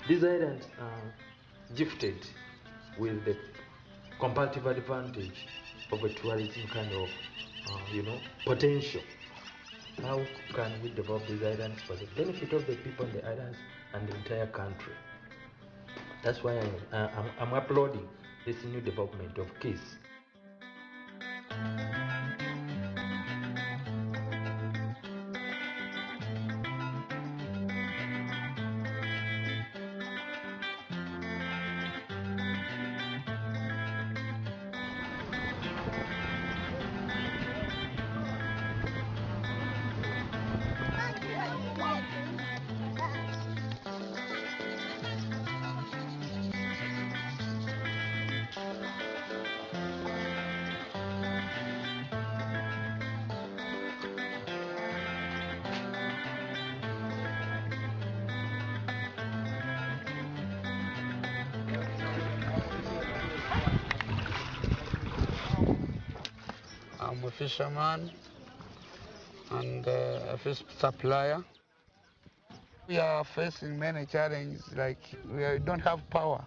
These islands are gifted with the comparative advantage of a tourism kind of, potential. How can we develop these islands for the benefit of the people in the islands and the entire country? That's why I'm applauding this new development of KIS. I'm a fisherman and a fish supplier. We are facing many challenges, like we don't have power.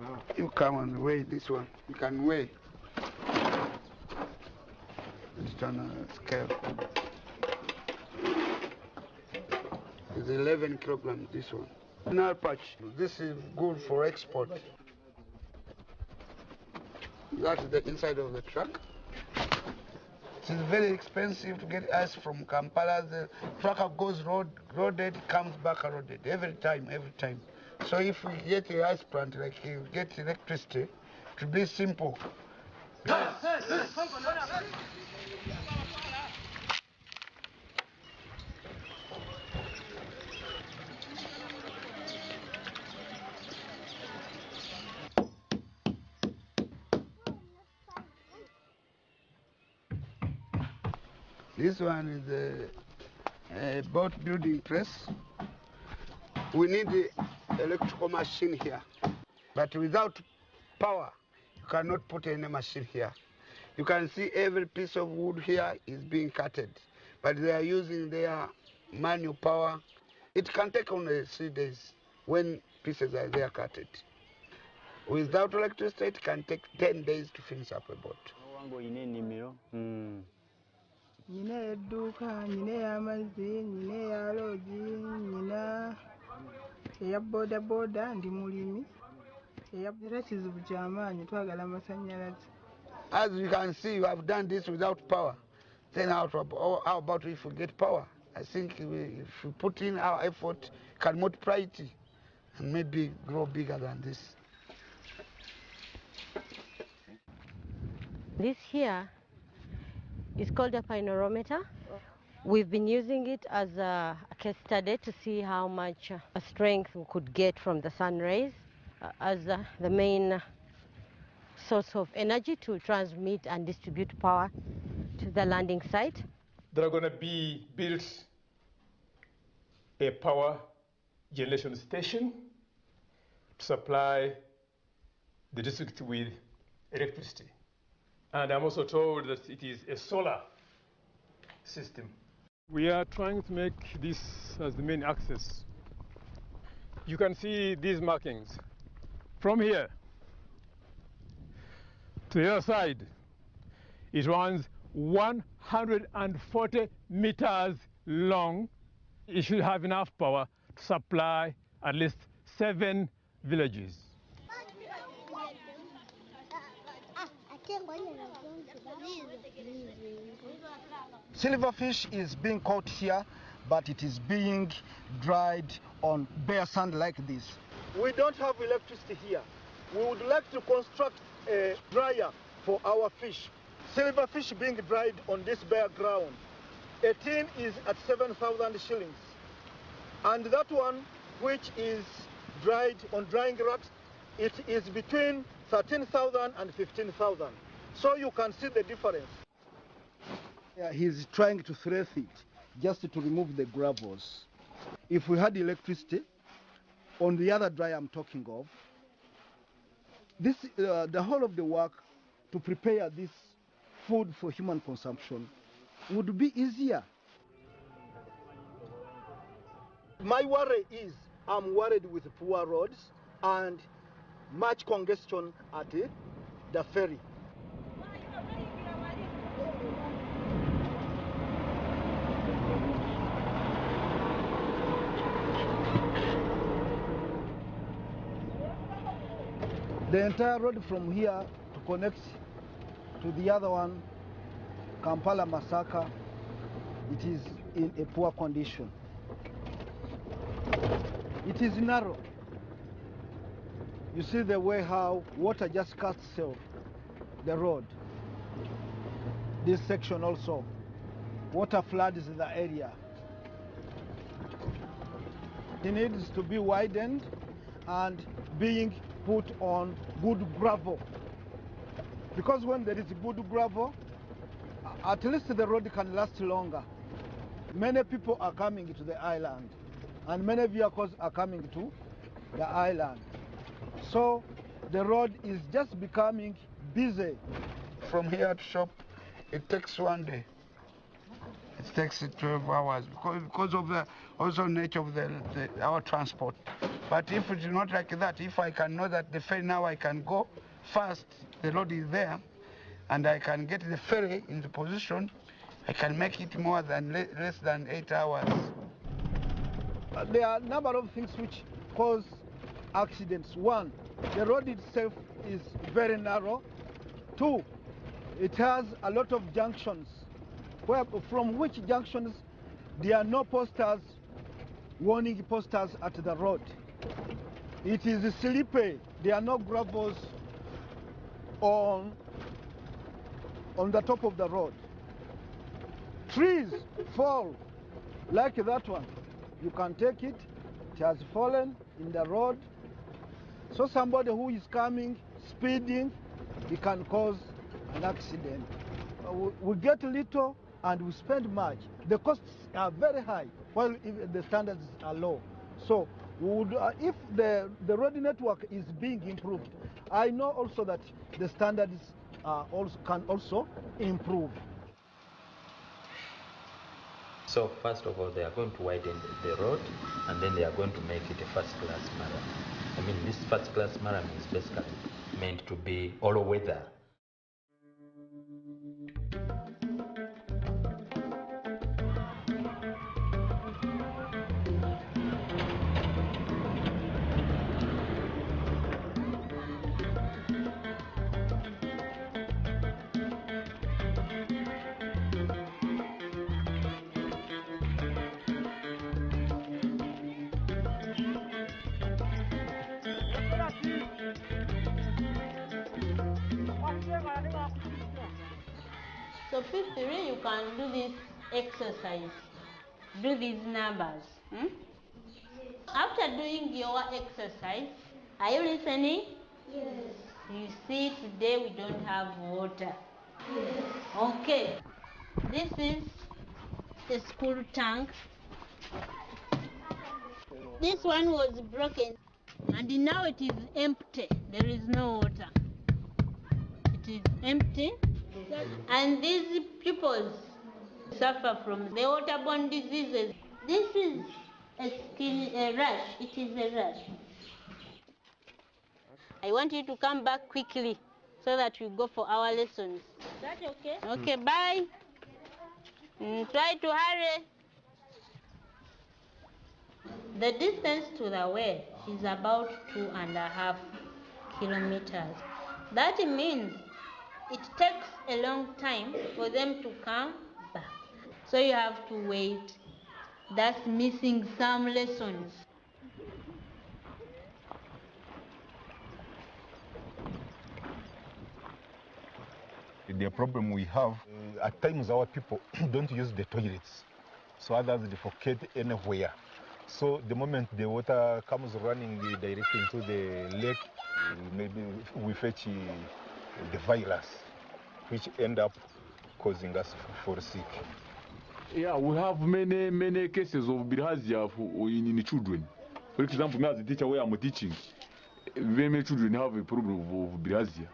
Wow. You come and weigh this one. You can weigh. It's on a scale. It's 11 kilograms, this one. Another patch. This is good for export. That's the inside of the truck. It's very expensive to get ice from Kampala. The trucker goes roaded, comes back roaded every time. So if we get the ice plant, like you get electricity, it will be simple. Yes. This one is a boat building press. We need the electrical machine here. But without power, you cannot put any machine here. You can see every piece of wood here is being cutted. But they are using their manual power. It can take only 3 days when pieces are there cutted. Without electricity, it can take 10 days to finish up a boat. Nyina eduka, nyina y'amazzi, nyina ya lodge, nyina eya boda ndi mulimi. Era kizibu ky'amaanyi twagala amasannyalaze. As you can see, you have done this without power. Then how about if we get power? I think if we put in our effort, can multiply it and maybe grow bigger than this. This here is called a panorameter. We've been using it as a case study to see how much strength we could get from the sun rays as the main source of energy to transmit and distribute power to the landing site. There are going to be built a power generation station to supply the district with electricity. And I'm also told that it is a solar system. We are trying to make this as the main access. You can see these markings. From here to the other side, it runs 140 meters long. It should have enough power to supply at least 7 villages. Silverfish is being caught here, but it is being dried on bare sand like this. We don't have electricity here. We would like to construct a dryer for our fish. Silverfish being dried on this bare ground. A tin is at 7,000 shillings. And that one, which is dried on drying racks, it is between 13,000 and 15,000. So you can see the difference. Yeah, he's trying to thread it just to remove the gravels. If we had electricity, on the other dryer I'm talking of, this, the whole of the work to prepare this food for human consumption would be easier. My worry is I'm worried with poor roads and much congestion at the ferry. The entire road from here to connect to the other one, Kampala Masaka, it is in a poor condition. It is narrow. You see the way how water just cuts off the road. This section also, water floods the area. It needs to be widened and being put on good gravel. Because when there is good gravel, at least the road can last longer. Many people are coming to the island, and many vehicles are coming to the island. So the road is just becoming busy. From here to shop, it takes 1 day. It takes 12 hours because of the also nature of our transport. But if it's not like that, if I can know that the ferry now I can go fast, the road is there, and I can get the ferry into position, I can make it more than less than 8 hours. There are a number of things which cause accidents. One, the road itself is very narrow. Two, it has a lot of junctions, from which junctions there are no posters, warning posters at the road. It is slippery. There are no gravels on the top of the road. Trees fall like that one. You can take it. It has fallen in the road. So somebody who is coming, speeding, he can cause an accident. We get little and we spend much. The costs are very high, while the standards are low. So if the road network is being improved, I know also that the standards can also improve. So first of all, they are going to widen the road, and then they are going to make it a first-class marathon. I mean, this first-class marathon is basically meant to be all-weather. So P3, you can do this exercise. Do these numbers. After doing your exercise, are you listening? Yes. You see, today we don't have water. Yes. Okay. This is the school tank. This one was broken, and now it is empty. There is no water. It is empty. And these pupils suffer from the waterborne diseases. This is a rash. It is a rash. I want you to come back quickly so that we go for our lessons. Is that okay? Okay, bye. Try to hurry. The distance to the well is about 2.5 kilometers. That means it takes a long time for them to come back. So you have to wait. That's missing some lessons. The problem we have, at times our people don't use the toilets. So others defecate anywhere. So the moment the water comes running directly into the lake, maybe we fetch the virus, which end up causing us for sick. Yeah, we have many cases of bilharzia in children. For example, me as a teacher where I'm teaching, very many children have a problem of bilharzia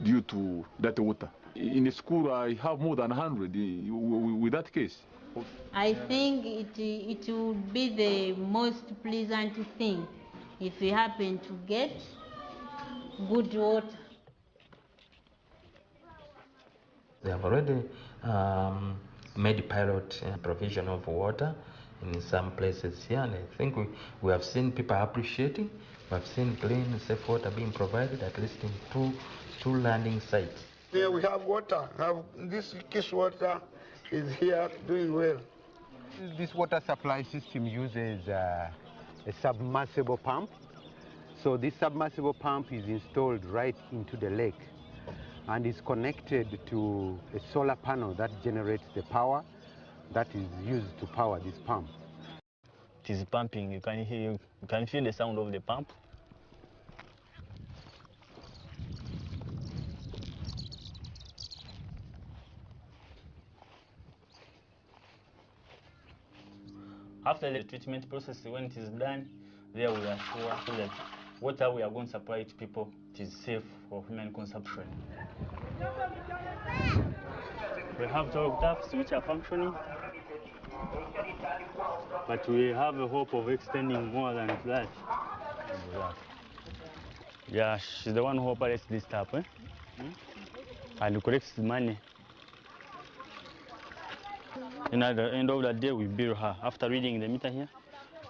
due to that water. In a school, I have more than 100 with that case. I think it would be the most pleasant thing if we happen to get good water. They have already made pilot provision of water in some places here, and I think we have seen people appreciating. We have seen clean, safe water being provided, at least in two landing sites. Here we have water. This KIS water is here doing well. This water supply system uses a submersible pump. So this submersible pump is installed right into the lake and is connected to a solar panel that generates the power that is used to power this pump. It is pumping. You can feel the sound of the pump. After the treatment process, when it is done, there we are sure that water we are going to supply to people, it is safe for human consumption. We have 12 taps which are functioning, but we have a hope of extending more than that. Yeah, she's the one who operates this tap, and collects the money. And at the end of the day, we bill her. After reading the meter here,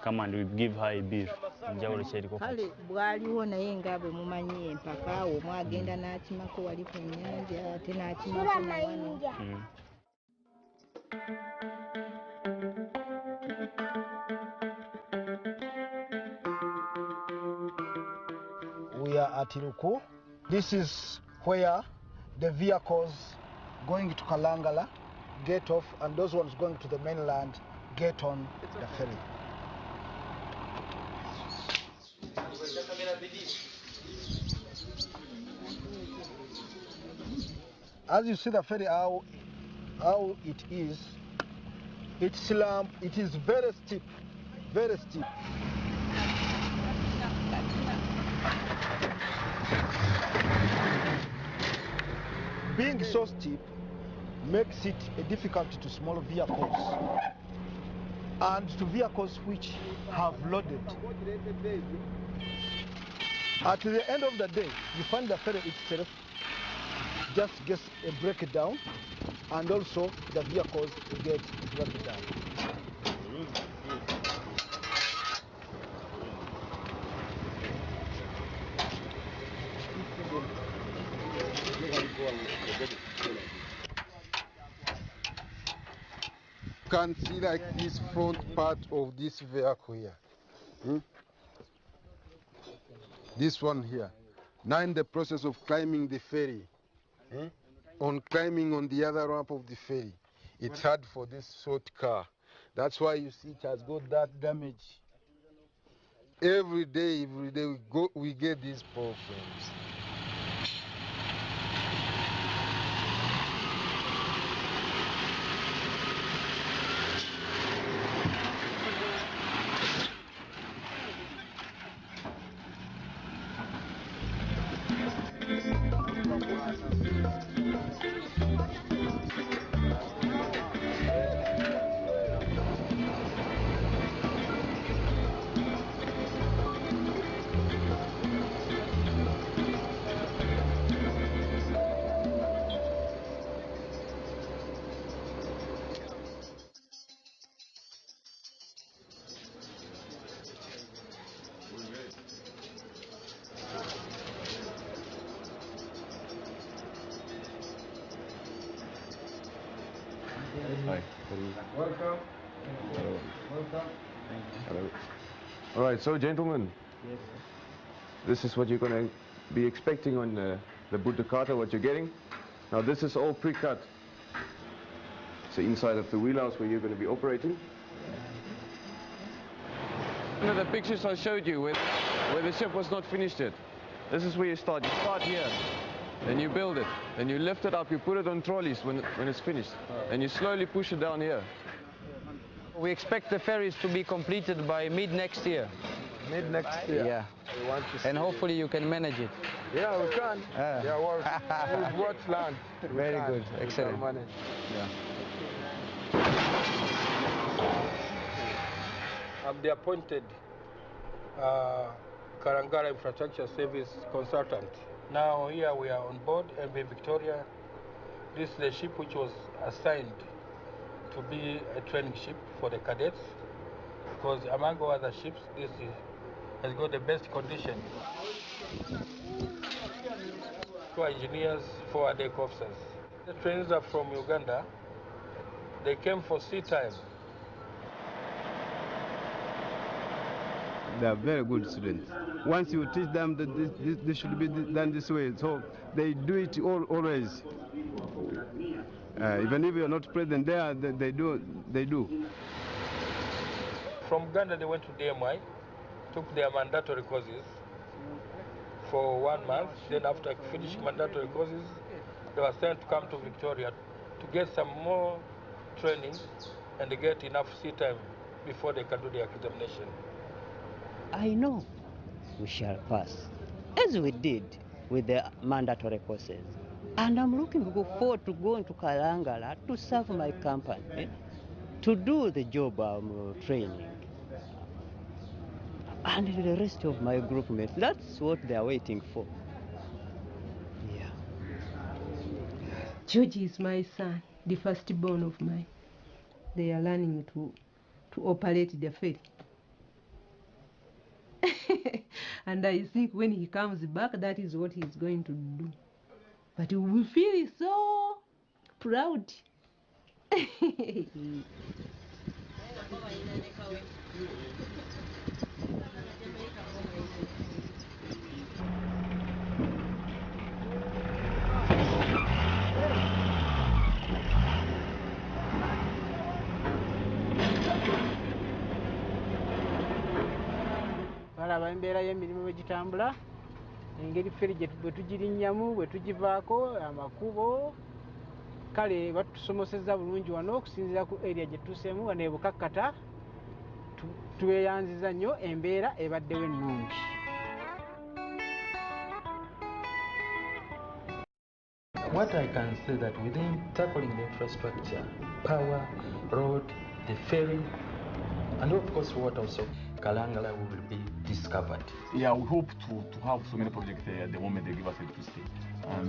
come and we give her a bill. Kale bwaliwo naye nga bwe mumanyi empaka awo mwagenda n'akimako wali ku nnyanja ate n'akimako na wano. We are at Iruku. This is where the vehicles going to Kalangala get off, and those ones going to the mainland get on the ferry. As you see the ferry, how it is, it's slump, it is very steep, very steep. Being so steep makes it difficult to small vehicles and to vehicles which have loaded. At the end of the day, you find the ferry itself just gets a breakdown, and also the vehicles get broken down. You can see like this front part of this vehicle here. This one here. Now in the process of climbing the ferry. On climbing on the other ramp of the ferry. It's hard for this short car. That's why you see it has got that damage. Every day we get these problems. Hi. Welcome. Hello. Welcome. Hello. All right, so gentlemen, Yes. this is what you're going to be expecting on the Buddha what you're getting. Now this is all pre-cut. It's the inside of the wheelhouse where you're going to be operating. One of the pictures I showed you where the ship was not finished yet. This is where you start. You start here, then you build it, then you lift it up, you put it on trolleys when it's finished, and you slowly push it down here. We expect the ferries to be completed by mid next year. Mid next year. Yeah. We want to And hopefully you can manage it. Yeah, we can. Yeah, we've worked land. Very good. We can Excellent. manage. Yeah. I'm the appointed Karangara Infrastructure Service Consultant. Now here we are on board MV Victoria. This is the ship which was assigned to be a training ship for the cadets, because among all other ships, this has got the best condition. 2 engineers, 4 deck officers. The trainees are from Uganda. They came for sea time. They are very good students. Once you teach them that this should be done this way, so they do it always. Even if you are not present there, they do. From Uganda, they went to DMI, took their mandatory courses for 1 month. Then after finishing mandatory courses, they were sent to come to Victoria to get some more training and to get enough sea time before they can do the examination. I know we shall pass, as we did with the mandatory courses. And I'm looking forward to going to Kalangala to serve my company, to do the job I'm training. And the rest of my group mates, that's what they're waiting for. Yeah. George is my son, the firstborn of mine. They are learning to operate the ferry. And I think when he comes back, that is what he's going to do. But he will feel so proud. Balaba embeera y'emirimu bwe gitambula, engeri feri bwe tugirinnyamu, bwe tugivaako, amakubo, kale batusomosezza bulungi wano okusinziira ku area gye tutuuseemu wano e Bukakkata. Tuweeyanziza nnyo, embeera ebaddewo ennungi. What I can say that within tackling the infrastructure, power, road, the ferry, and of course water also, Kalangala will be discovered. Yeah, we hope to have so many projects at the moment they give us electricity.